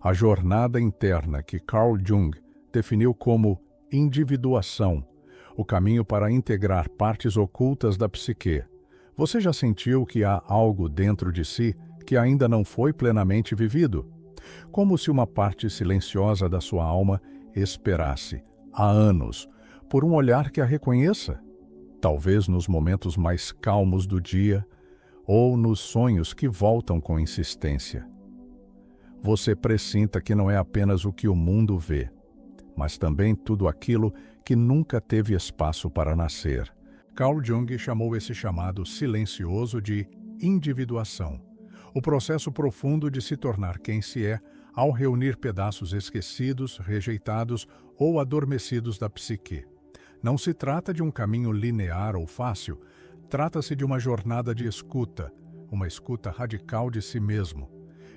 A jornada interna que Carl Jung definiu como individuação, o caminho para integrar partes ocultas da psique. Você já sentiu que há algo dentro de si que ainda não foi plenamente vivido? Como se uma parte silenciosa da sua alma esperasse, há anos, por um olhar que a reconheça? Talvez nos momentos mais calmos do dia ou nos sonhos que voltam com insistência. Você pressinta que não é apenas o que o mundo vê, mas também tudo aquilo que nunca teve espaço para nascer. Carl Jung chamou esse chamado silencioso de individuação, o processo profundo de se tornar quem se é ao reunir pedaços esquecidos, rejeitados ou adormecidos da psique. Não se trata de um caminho linear ou fácil, trata-se de uma jornada de escuta, uma escuta radical de si mesmo.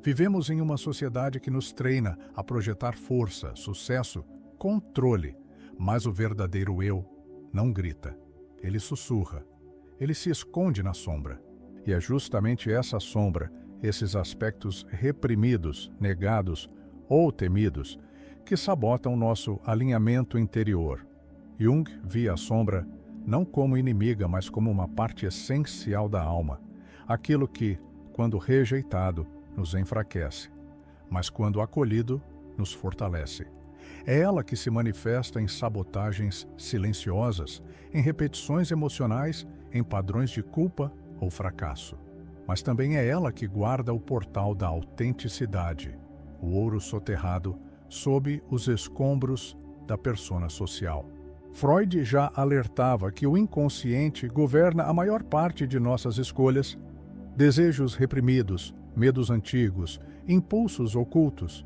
Vivemos em uma sociedade que nos treina a projetar força, sucesso, controle, mas o verdadeiro eu não grita, ele sussurra, ele se esconde na sombra. E é justamente essa sombra, esses aspectos reprimidos, negados ou temidos, que sabotam nosso alinhamento interior. Jung via a sombra não como inimiga, mas como uma parte essencial da alma, aquilo que, quando rejeitado, nos enfraquece, mas quando acolhido, nos fortalece. É ela que se manifesta em sabotagens silenciosas, em repetições emocionais, em padrões de culpa ou fracasso. Mas também é ela que guarda o portal da autenticidade, o ouro soterrado sob os escombros da persona social. Freud já alertava que o inconsciente governa a maior parte de nossas escolhas, desejos reprimidos, medos antigos, impulsos ocultos.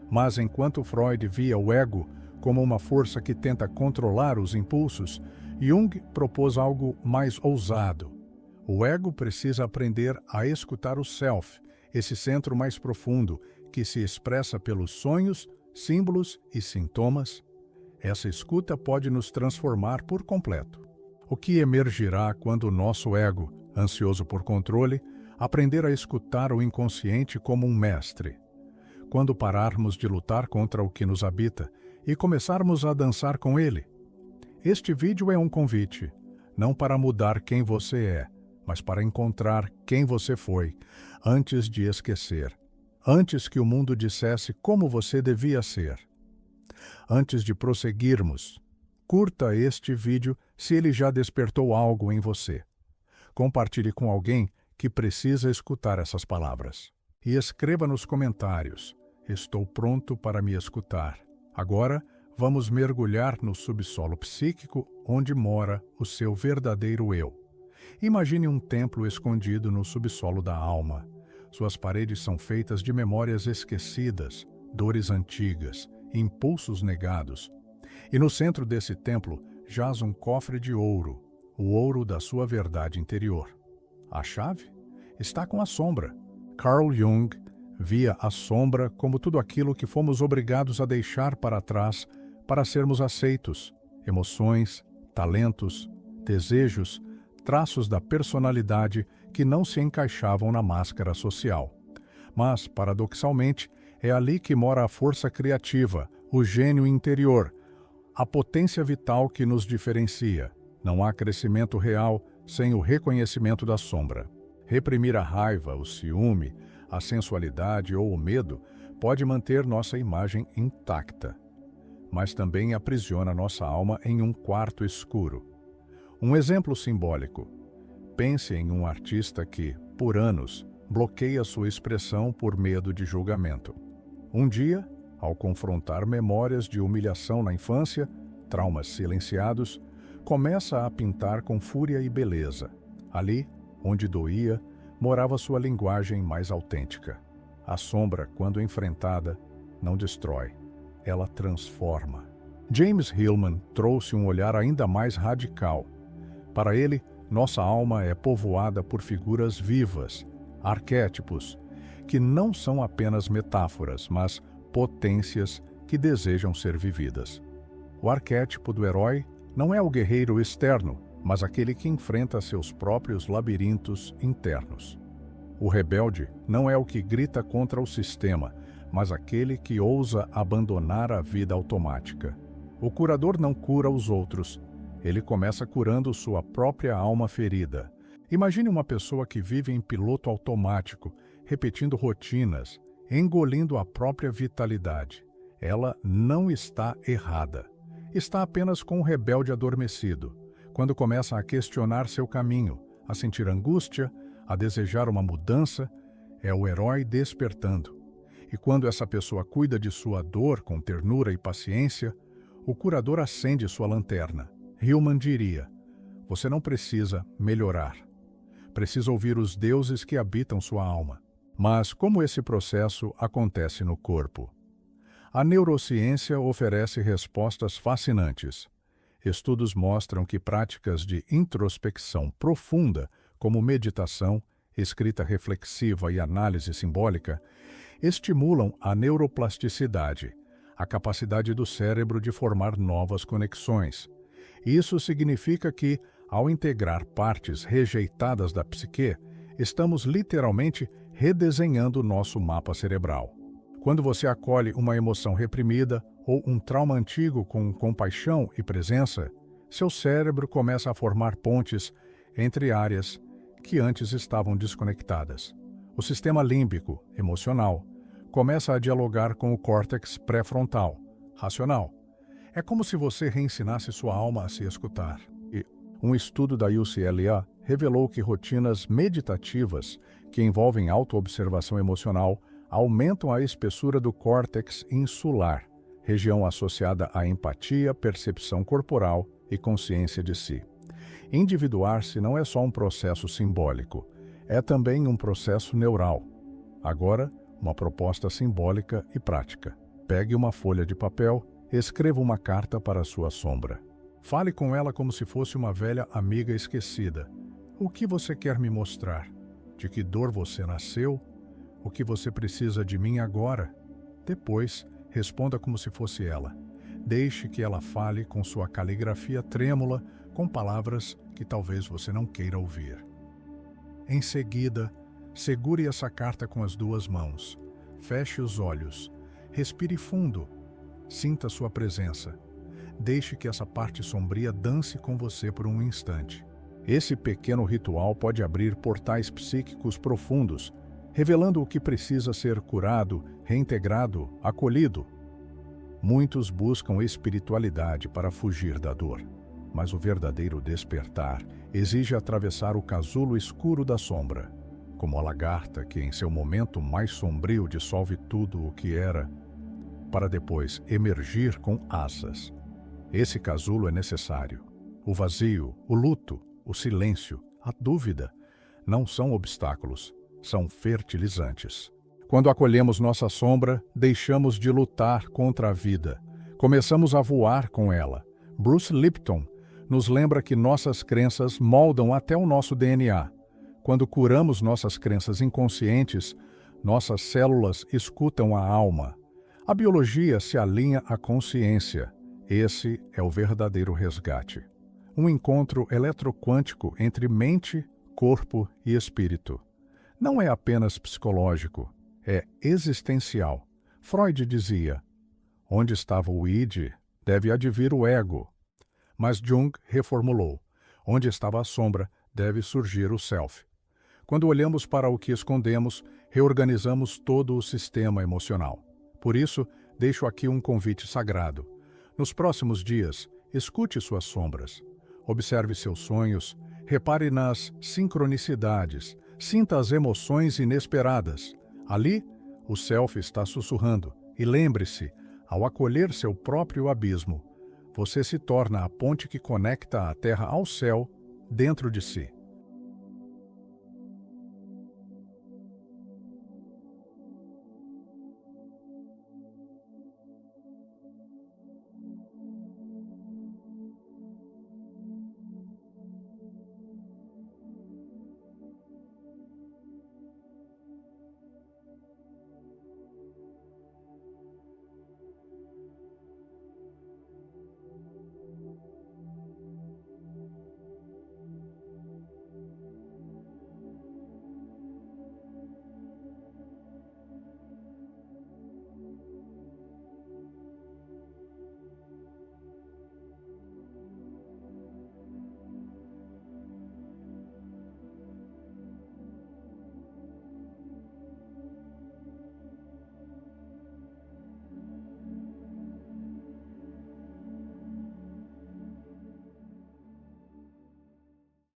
Mas enquanto Freud via o ego como uma força que tenta controlar os impulsos, Jung propôs algo mais ousado. O ego precisa aprender a escutar o self, esse centro mais profundo que se expressa pelos sonhos, símbolos e sintomas. Essa escuta pode nos transformar por completo. O que emergirá quando o nosso ego, ansioso por controle, aprender a escutar o inconsciente como um mestre? Quando pararmos de lutar contra o que nos habita e começarmos a dançar com ele? Este vídeo é um convite, não para mudar quem você é, mas para encontrar quem você foi, antes de esquecer, antes que o mundo dissesse como você devia ser. Antes de prosseguirmos, curta este vídeo se ele já despertou algo em você. Compartilhe com alguém que precisa escutar essas palavras. E escreva nos comentários: estou pronto para me escutar. Agora, vamos mergulhar no subsolo psíquico onde mora o seu verdadeiro eu. Imagine um templo escondido no subsolo da alma. Suas paredes são feitas de memórias esquecidas, dores antigas, impulsos negados. E no centro desse templo jaz um cofre de ouro, o ouro da sua verdade interior. A chave está com a sombra. Carl Jung via a sombra como tudo aquilo que fomos obrigados a deixar para trás para sermos aceitos, emoções, talentos, desejos, traços da personalidade que não se encaixavam na máscara social. Mas, paradoxalmente, é ali que mora a força criativa, o gênio interior, a potência vital que nos diferencia. Não há crescimento real sem o reconhecimento da sombra. Reprimir a raiva, o ciúme, a sensualidade ou o medo pode manter nossa imagem intacta, mas também aprisiona nossa alma em um quarto escuro. Um exemplo simbólico. Pense em um artista que, por anos, bloqueia sua expressão por medo de julgamento. Um dia, ao confrontar memórias de humilhação na infância, traumas silenciados, começa a pintar com fúria e beleza. Ali, onde doía, morava sua linguagem mais autêntica. A sombra, quando enfrentada, não destrói, ela transforma. James Hillman trouxe um olhar ainda mais radical. Para ele, nossa alma é povoada por figuras vivas, arquétipos, que não são apenas metáforas, mas potências que desejam ser vividas. O arquétipo do herói não é o guerreiro externo, mas aquele que enfrenta seus próprios labirintos internos. O rebelde não é o que grita contra o sistema, mas aquele que ousa abandonar a vida automática. O curador não cura os outros, ele começa curando sua própria alma ferida. Imagine uma pessoa que vive em piloto automático, repetindo rotinas, engolindo a própria vitalidade. Ela não está errada. Está apenas com um rebelde adormecido. Quando começa a questionar seu caminho, a sentir angústia, a desejar uma mudança, é o herói despertando. E quando essa pessoa cuida de sua dor com ternura e paciência, o curador acende sua lanterna. Hillman diria: você não precisa melhorar. Precisa ouvir os deuses que habitam sua alma. Mas como esse processo acontece no corpo? A neurociência oferece respostas fascinantes. Estudos mostram que práticas de introspecção profunda, como meditação, escrita reflexiva e análise simbólica, estimulam a neuroplasticidade, a capacidade do cérebro de formar novas conexões. Isso significa que, ao integrar partes rejeitadas da psique, estamos literalmente redesenhando nosso mapa cerebral. Quando você acolhe uma emoção reprimida ou um trauma antigo com compaixão e presença, seu cérebro começa a formar pontes entre áreas que antes estavam desconectadas. O sistema límbico, emocional, começa a dialogar com o córtex pré-frontal, racional. É como se você reensinasse sua alma a se escutar. E um estudo da UCLA revelou que rotinas meditativas que envolvem autoobservação emocional aumentam a espessura do córtex insular, região associada à empatia, percepção corporal e consciência de si. Individuar-se não é só um processo simbólico, é também um processo neural. Agora, uma proposta simbólica e prática. Pegue uma folha de papel, escreva uma carta para a sua sombra. Fale com ela como se fosse uma velha amiga esquecida. O que você quer me mostrar? De que dor você nasceu? O que você precisa de mim agora? Depois, responda como se fosse ela. Deixe que ela fale com sua caligrafia trêmula, com palavras que talvez você não queira ouvir. Em seguida, segure essa carta com as duas mãos. Feche os olhos. Respire fundo. Sinta sua presença. Deixe que essa parte sombria dance com você por um instante. Esse pequeno ritual pode abrir portais psíquicos profundos, revelando o que precisa ser curado, reintegrado, acolhido. Muitos buscam espiritualidade para fugir da dor, mas o verdadeiro despertar exige atravessar o casulo escuro da sombra, como a lagarta que em seu momento mais sombrio dissolve tudo o que era, para depois emergir com asas. Esse casulo é necessário. O vazio, o luto, o silêncio, a dúvida, não são obstáculos, são fertilizantes. Quando acolhemos nossa sombra, deixamos de lutar contra a vida. Começamos a voar com ela. Bruce Lipton nos lembra que nossas crenças moldam até o nosso DNA. Quando curamos nossas crenças inconscientes, nossas células escutam a alma. A biologia se alinha à consciência. Esse é o verdadeiro resgate. Um encontro eletroquântico entre mente, corpo e espírito. Não é apenas psicológico, é existencial. Freud dizia: onde estava o id, deve advir o ego. Mas Jung reformulou: onde estava a sombra, deve surgir o self. Quando olhamos para o que escondemos, reorganizamos todo o sistema emocional. Por isso, deixo aqui um convite sagrado. Nos próximos dias, escute suas sombras. Observe seus sonhos, repare nas sincronicidades, sinta as emoções inesperadas. Ali, o self está sussurrando. E lembre-se, ao acolher seu próprio abismo, você se torna a ponte que conecta a terra ao céu dentro de si.